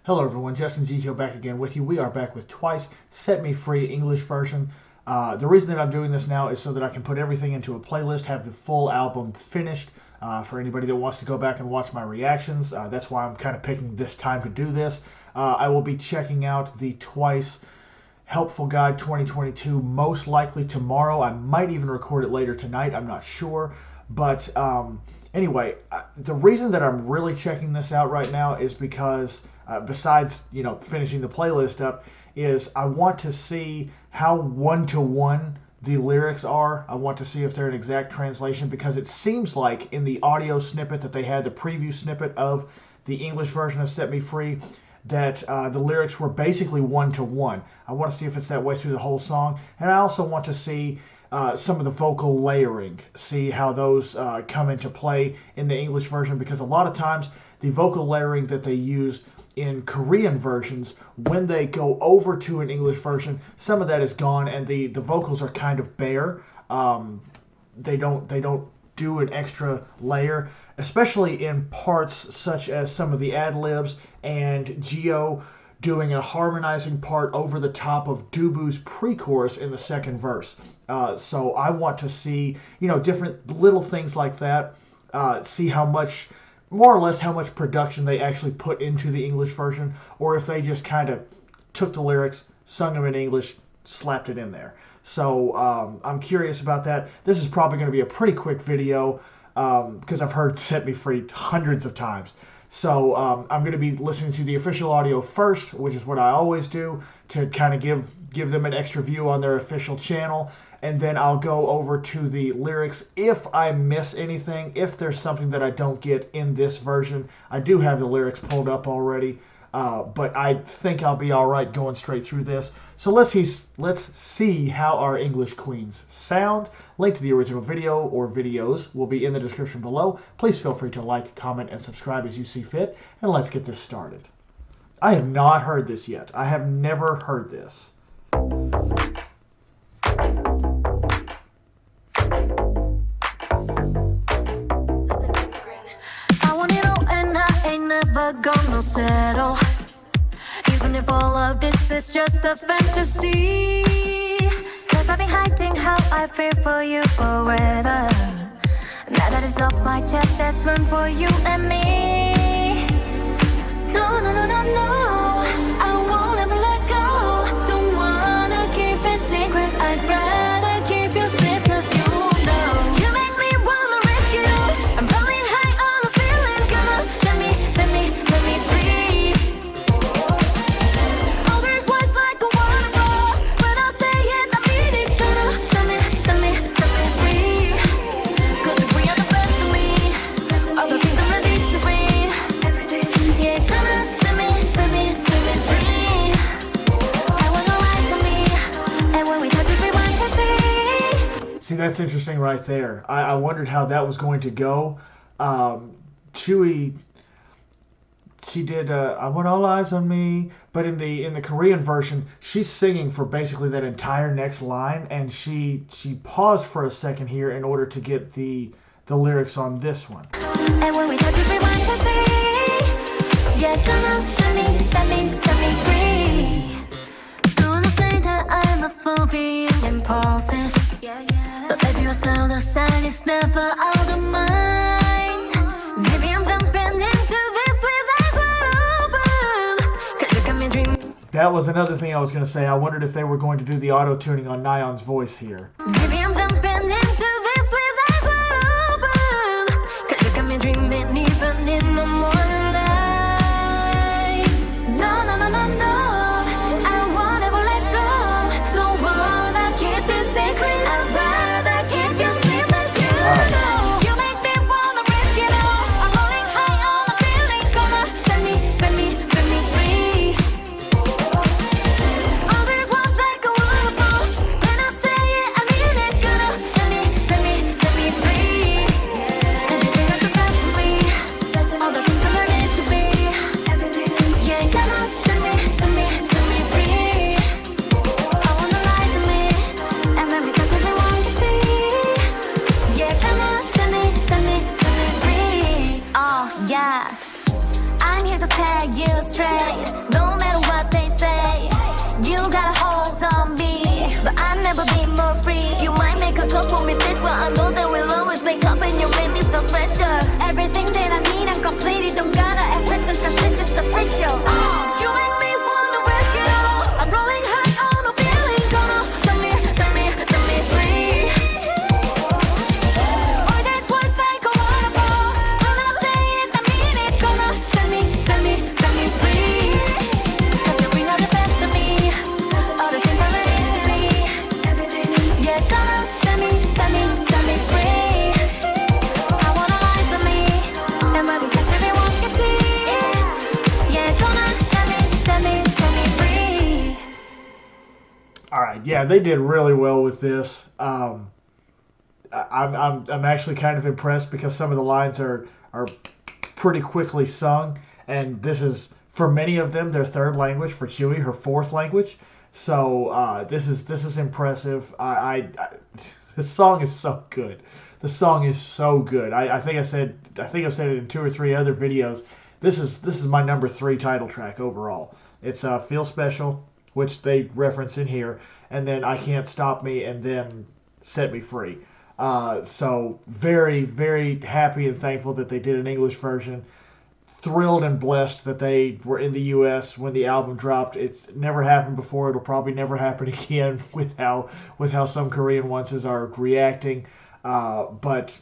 Hello everyone, Justin Zito back again with you. We are back with Twice, Set Me Free English version. The reason that I'm doing this now is so that I can put everything into a playlist, have the full album finished for anybody that wants to go back and watch my reactions. That's why I'm kind of picking this time to do this. I will be checking out the Twice Helpful Guide 2022 most likely tomorrow. I might even record it later tonight, I'm not sure. But anyway, the reason that I'm really checking this out right now is because besides, finishing the playlist up, is I want to see how one-to-one the lyrics are. I want to see if they're an exact translation, because it seems like in the audio snippet that they had, the preview snippet of the English version of Set Me Free, that the lyrics were basically one-to-one. I want to see if it's that way through the whole song, and I also want to see some of the vocal layering, see how those come into play in the English version, because a lot of times the vocal layering that they use in Korean versions, when they go over to an English version, some of that is gone and the vocals are kind of bare. They don't do an extra layer, especially in parts such as some of the ad-libs and Gio doing a harmonizing part over the top of Dubu's pre-chorus in the second verse. So I want to see, different little things like that, see how much, more or less how much production they actually put into the English version, or if they just kind of took the lyrics, sung them in English, slapped it in there. So I'm curious about that. This is probably going to be a pretty quick video because I've heard Set Me Free hundreds of times. So I'm going to be listening to the official audio first, which is what I always do, to kind of give them an extra view on their official channel. And then I'll go over to the lyrics if I miss anything, if there's something that I don't get in this version. I do have the lyrics pulled up already, but I think I'll be all right going straight through this. So let's see how our English queens sound. Link to the original video or videos will be in the description below. Please feel free to like, comment, and subscribe as you see fit. And let's get this started. I have not heard this yet. I have never heard this. Gonna settle, even if all of this is just a fantasy. Cause I've been hiding how I feel for you forever. Now that it's off my chest, there's room for you and me. No, no, no, no, no, I won't ever let go. Don't wanna keep it secret, I'd rather keep you safe, cause you know you make me wanna risk it all. I'm rolling high on a feeling, come on, set me free. All these words like a waterfall, when I say it, I mean it. Gonna set me free. Cause if we are the best of me, all the things I'm ready to be. Yeah, gonna set me free. I want no eyes on me, and when we touch everyone can see. See, that's interesting right there. I wondered how that was going to go. Chewie, she did I want all eyes on me, but in the Korean version, she's singing for basically that entire next line, and she paused for a second here in order to get the lyrics on this one. And when we touch everyone can see. Yeah, gonna set me free. Don't wanna say that I'm a fool being impulsive. But baby, what's all the sign is never out of mind. Maybe I'm jumping into this with eyes wide open. Cause you got me dreaming. That was another thing I was going to say. I wondered if they were going to do the auto-tuning on Nayeon's voice here. Maybe I'm jumping into this with eyes wide open. Cause you got me dreaming even in the morning light. No, no, no, no, no, I won't ever let go. Don't wanna keep it secret, I'd rather keep you sleepless. You know you make me wanna risk it all. I'm rolling high on a feeling. Gonna set me free. All these words like a waterfall, when I say it, I mean it. Gonna set me betray. No matter what they say, you got a hold on me, but I'll never be more free. You might make a couple mistakes, but I know that we'll always make up, and you make me feel special. Everything that I need, I'm completed. Don't gotta ask questions, cause this is official. You make me wanna risk it all. I'm rolling high on a feeling, gonna set me free. All these words like a waterfall. When I say it, I mean it. Gonna set me free. Cause you bring out the best of me, all the things I need to be. Yeah, gonna set me free. I wanna rise on me, and when we touch everyone can see. Yeah, gonna set me free. All right, yeah, they did really well with this. I'm actually kind of impressed because some of the lines are pretty quickly sung, and this is, for many of them, their third language. For Chewie, her fourth language. So this is impressive. The song is so good. The song is so good. I think I've said it in 2 or 3 other videos. This is my number 3 title track overall. It's Feel Special, which they reference in here, and then I Can't Stop Me, and then Set Me Free. So very, very happy and thankful that they did an English version. Thrilled and blessed that they were in the U.S. when the album dropped. It's never happened before. It'll probably never happen again with how some Korean ones are reacting. But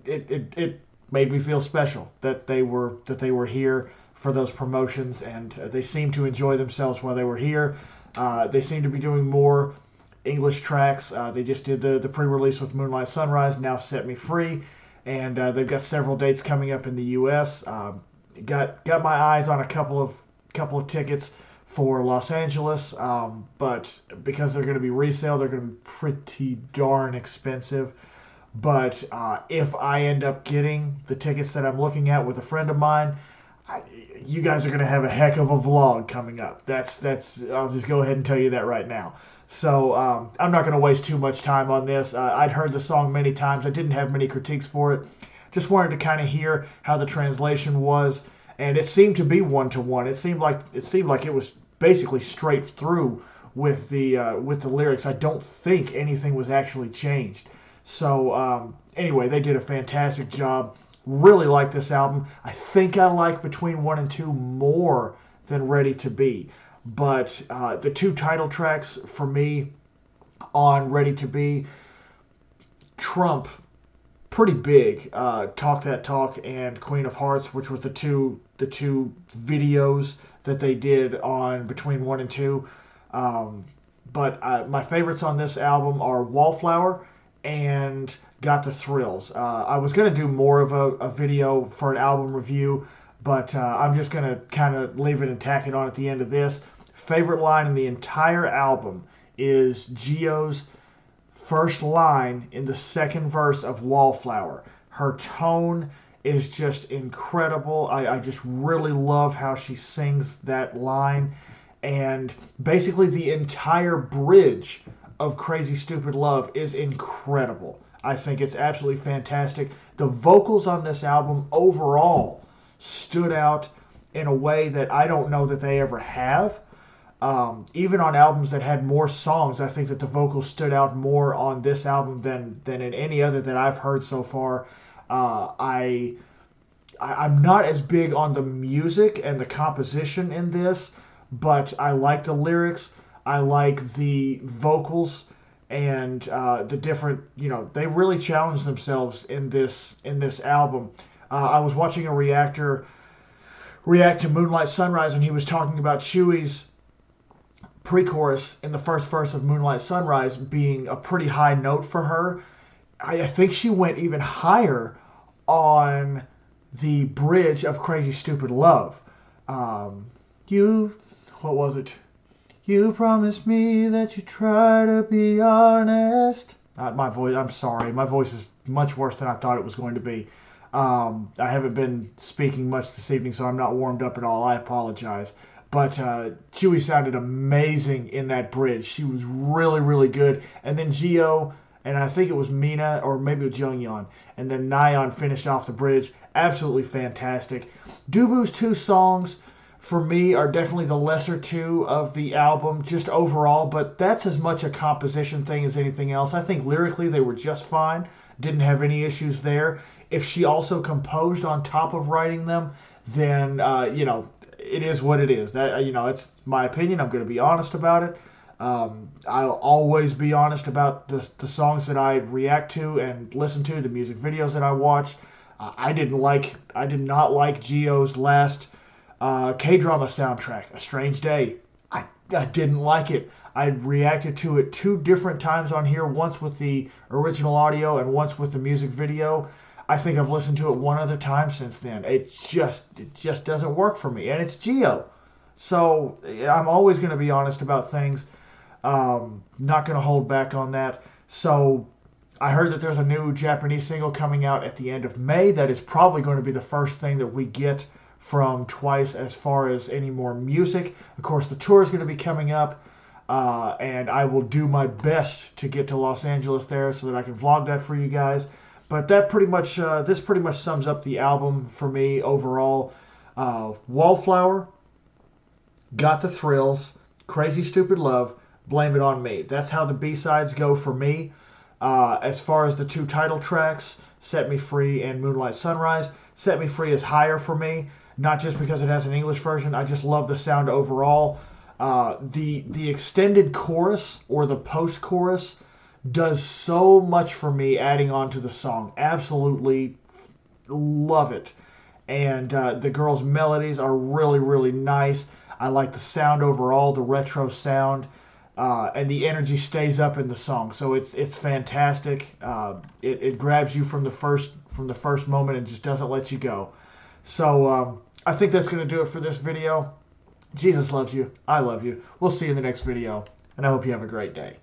it made me feel special that they were here for those promotions, and they seemed to enjoy themselves while they were here. They seem to be doing more English tracks. They just did the pre-release with Moonlight Sunrise, now Set Me Free, and they've got several dates coming up in the U.S. Got my eyes on a couple of tickets for Los Angeles, but because they're going to be resale, they're going to be pretty darn expensive. But if I end up getting the tickets that I'm looking at with a friend of mine, you guys are going to have a heck of a vlog coming up. That's I'll just go ahead and tell you that right now. So I'm not going to waste too much time on this. I'd heard the song many times. I didn't have many critiques for it. Just wanted to kind of hear how the translation was, and it seemed to be one-to-one. It seemed like it was basically straight through with the lyrics. I don't think anything was actually changed. So anyway, they did a fantastic job. Really like this album. I think I like Between 1 and 2 more than Ready to Be. But the 2 title tracks for me on Ready to Be trump pretty big Talk That Talk and Queen of Hearts, which was the two videos that they did on Between 1 and 2. But my favorites on this album are Wallflower and Got the Thrills. I was going to do more of a video for an album review, but I'm just going to kind of leave it and tack it on at the end of this. Favorite line in the entire album is Gio's first line in the second verse of Wallflower. Her tone is just incredible. I just really love how she sings that line. And basically the entire bridge of Crazy Stupid Love is incredible. I think it's absolutely fantastic. The vocals on this album overall stood out in a way that I don't know that they ever have. Even on albums that had more songs, I think that the vocals stood out more on this album than in any other that I've heard so far. I'm not as big on the music and the composition in this, but I like the lyrics. I like the vocals and the different, they really challenged themselves in this album. I was watching a reactor react to Moonlight Sunrise, and he was talking about Chewie's pre-chorus in the first verse of Moonlight Sunrise being a pretty high note for her. I think she went even higher on the bridge of Crazy Stupid Love. What was it? You promised me that you try to be honest. My voice, I'm sorry. My voice is much worse than I thought it was going to be. I haven't been speaking much this evening, so I'm not warmed up at all. I apologize. But Chewie sounded amazing in that bridge. She was really, really good. And then Gio, and I think it was Mina, or maybe it was Jungyeon, and then Nayeon finished off the bridge. Absolutely fantastic. Dubu's 2 songs for me, are definitely the lesser two of the album, just overall, but that's as much a composition thing as anything else. I think lyrically they were just fine, didn't have any issues there. If she also composed on top of writing them, then, it is what it is. That, it's my opinion. I'm going to be honest about it. I'll always be honest about the songs that I react to and listen to, the music videos that I watch. I did not like Geo's last K-drama soundtrack, A Strange Day. I didn't like it. I reacted to it 2 different times on here, once with the original audio and once with the music video. I think I've listened to it 1 other time since then. It just doesn't work for me, and it's Geo. So I'm always going to be honest about things. Not going to hold back on that. So I heard that there's a new Japanese single coming out at the end of May. That is probably going to be the first thing that we get from Twice as far as any more music. Of course, the tour is going to be coming up, and I will do my best to get to Los Angeles there so that I can vlog that for you guys. But that this pretty much sums up the album for me overall. Wallflower, Got the Thrills, Crazy Stupid Love, Blame It On Me. That's how the B-sides go for me. As far as the 2 title tracks, Set Me Free and Moonlight Sunrise, Set Me Free is higher for me, not just because it has an English version. I just love the sound overall. The extended chorus or the post-chorus does so much for me, adding on to the song. Absolutely love it. And the girls' melodies are really, really nice. I like the sound overall, the retro sound. And the energy stays up in the song, so it's fantastic. It grabs you from the first moment and just doesn't let you go. So I think that's going to do it for this video. Jesus loves you. I love you. We'll see you in the next video, and I hope you have a great day.